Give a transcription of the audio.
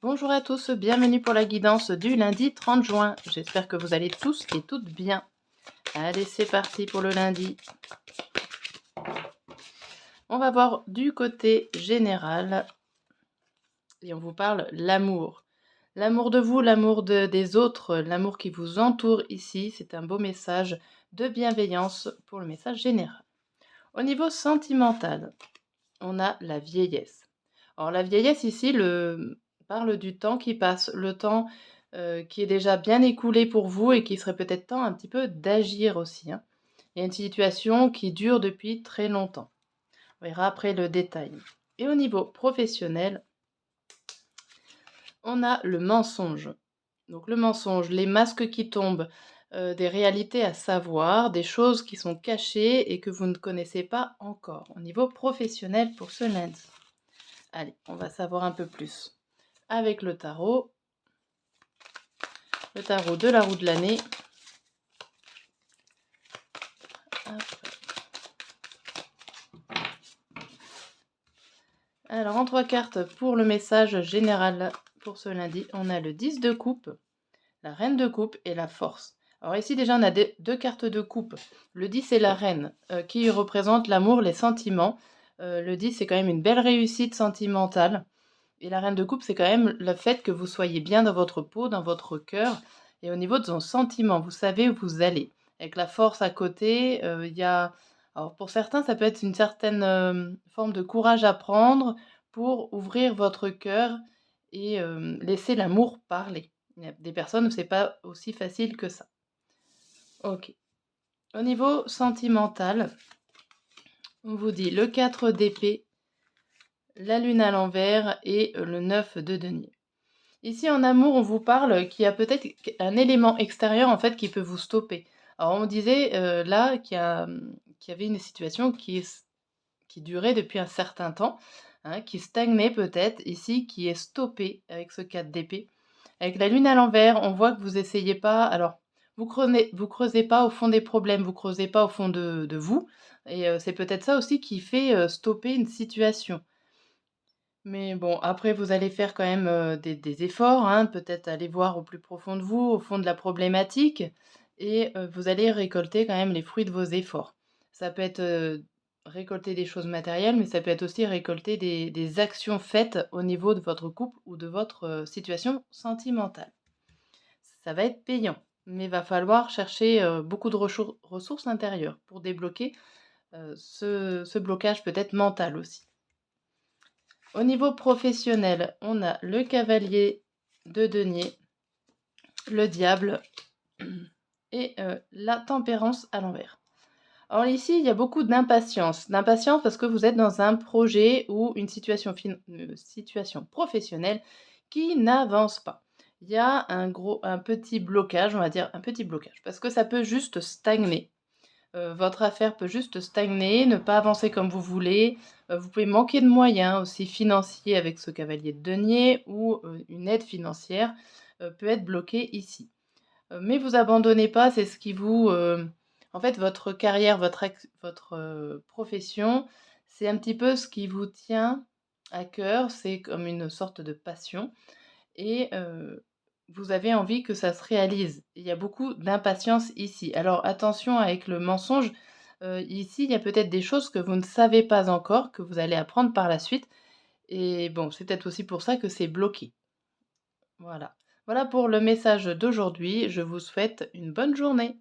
Bonjour à tous, bienvenue pour la guidance du lundi 30 juin. J'espère que vous allez tous et toutes bien. Allez, c'est parti pour le lundi. On va voir du côté général et on vous parle l'amour. L'amour de vous, l'amour des autres, l'amour qui vous entoure ici. C'est un beau message de bienveillance pour le message général. Au niveau sentimental, on a la vieillesse. Alors la vieillesse ici parle du temps qui passe, le temps qui est déjà bien écoulé pour vous et qui serait peut-être temps un petit peu d'agir aussi, hein. Il y a une situation qui dure depuis très longtemps. On verra après le détail. Et au niveau professionnel, on a le mensonge. Donc le mensonge, les masques qui tombent, des réalités à savoir, des choses qui sont cachées et que vous ne connaissez pas encore. Au niveau professionnel pour ce lundi. Allez, on va savoir un peu plus avec le tarot de la roue de l'année. Alors, en 3 cartes pour le message général pour ce lundi, on a le 10 de coupe, la reine de coupe et la force. Alors ici déjà on a deux cartes de coupe. Le 10 c'est la reine qui représente l'amour, les sentiments. Le 10 c'est quand même une belle réussite sentimentale. Et la reine de coupe c'est quand même le fait que vous soyez bien dans votre peau, dans votre cœur. Et au niveau de son sentiment, vous savez où vous allez. Avec la force à côté, il y a... Alors pour certains, ça peut être une certaine forme de courage à prendre pour ouvrir votre cœur et laisser l'amour parler. Il y a des personnes où c'est pas aussi facile que ça. Ok. Au niveau sentimental, on vous dit le 4 d'épée, la lune à l'envers et le 9 de denier. Ici, en amour, on vous parle qu'il y a peut-être un élément extérieur en fait qui peut vous stopper. Alors, on disait là qu'il y avait une situation qui durait depuis un certain temps, hein, qui stagnait peut-être, ici, qui est stoppée avec ce 4 d'épée. Avec la lune à l'envers, on voit que vous essayez pas. Alors, vous creusez pas au fond des problèmes, vous creusez pas au fond de vous. Et c'est peut-être ça aussi qui fait stopper une situation. Mais bon, après vous allez faire quand même, des efforts, hein, peut-être aller voir au plus profond de vous, au fond de la problématique et vous allez récolter quand même les fruits de vos efforts. Ça peut être, récolter des choses matérielles, mais ça peut être aussi récolter des actions faites au niveau de votre couple ou de votre, situation sentimentale. Ça va être payant, mais il va falloir chercher, beaucoup de ressources intérieures pour débloquer, ce blocage peut-être mental aussi. Au niveau professionnel, on a le cavalier de denier, le diable et la tempérance à l'envers. Alors ici, il y a beaucoup d'impatience. D'impatience parce que vous êtes dans un projet ou une situation professionnelle qui n'avance pas. Il y a un petit blocage, on va dire un petit blocage, parce que ça peut juste stagner. Votre affaire peut juste stagner, ne pas avancer comme vous voulez. Vous pouvez manquer de moyens aussi financiers avec ce cavalier de denier ou, une aide financière, peut être bloquée ici. Mais vous abandonnez pas, c'est ce qui vous, en fait votre carrière, votre, profession, c'est un petit peu ce qui vous tient à cœur, c'est comme une sorte de passion et vous avez envie que ça se réalise. Il y a beaucoup d'impatience ici. Alors attention avec le mensonge, ici, il y a peut-être des choses que vous ne savez pas encore, que vous allez apprendre par la suite et bon, c'est peut-être aussi pour ça que c'est bloqué. Voilà. Voilà pour le message d'aujourd'hui. Je vous souhaite une bonne journée.